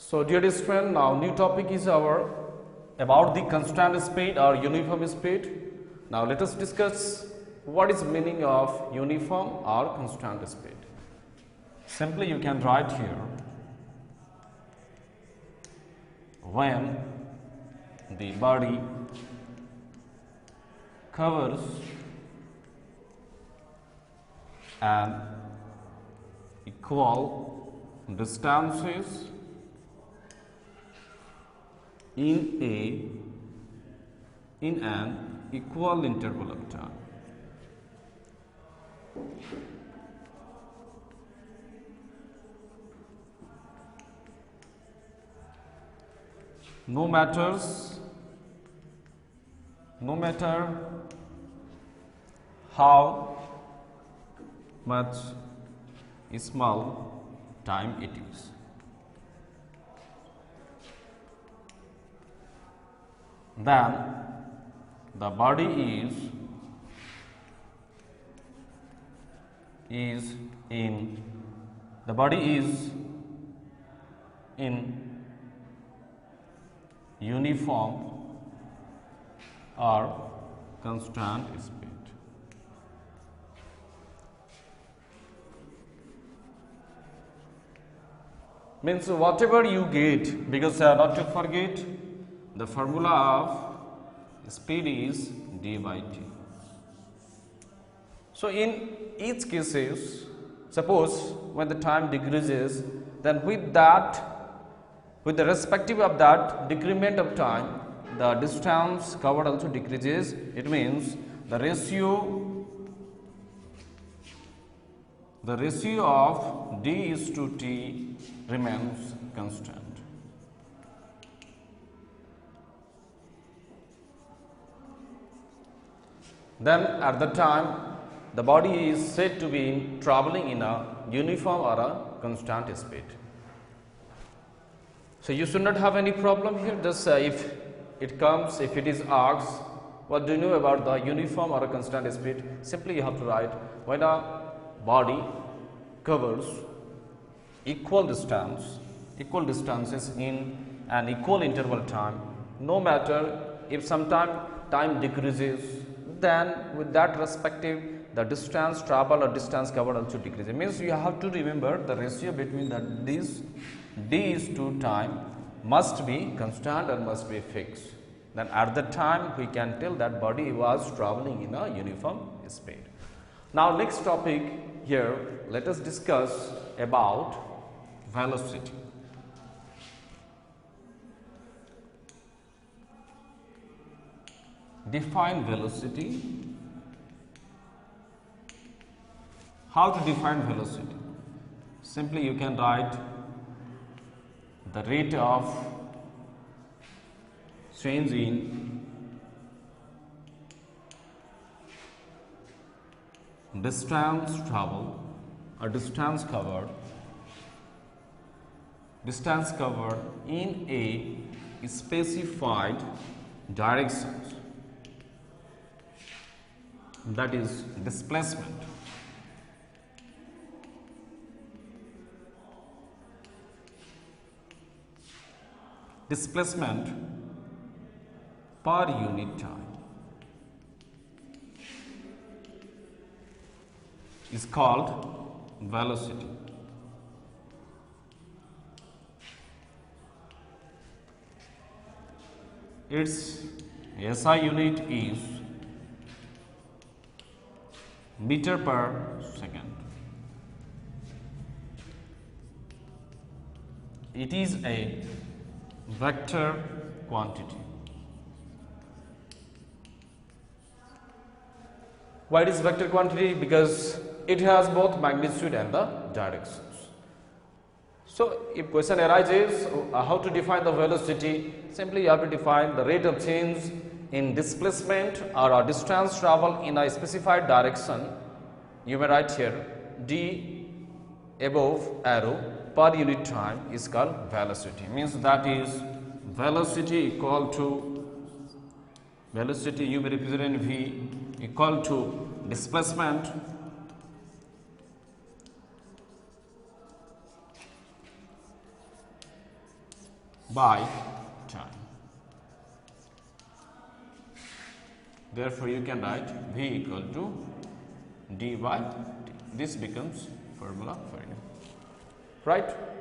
So dear student, now new topic is our about the constant speed or uniform speed. Now let us discuss what is meaning of uniform or constant speed. Simply you can write here, when the body covers an equal distances in an equal interval of time. No matter how much small time it is. Then the body is in uniform or constant speed. Means whatever you get, because not to forget, the formula of speed is d by t. So in each cases, suppose when the time decreases, then with the respective of that decrement of time, the distance covered also decreases. It means the ratio of d is to t remains constant. Then at the time the body is said to be traveling in a uniform or a constant speed. So you should not have any problem here. Just if it is asked, what do you know about the uniform or a constant speed? Simply you have to write, when a body covers equal distances in an equal interval time, no matter if sometime time decreases, then with that respective the distance traveled or distance covered also decreases. It means you have to remember the ratio between this d is to time must be constant and must be fixed. Then at the time we can tell that body was traveling in a uniform speed. Now next topic here, let us discuss about velocity. Define velocity. How to define velocity? Simply you can write the rate of change in distance traveled or distance covered in a specified direction, that is displacement. Displacement per unit time is called velocity. Its SI unit is meter per second. It is a vector quantity. Why it is vector quantity? Because it has both magnitude and the directions. So if question arises how to define the velocity, simply you have to define the rate of change in displacement or a distance travel in a specified direction. You may write here d above arrow per unit time is called velocity. Means that is velocity equal to velocity, you may represent v equal to displacement by time. Therefore, you can write V equal to d by t. This becomes formula for you, right?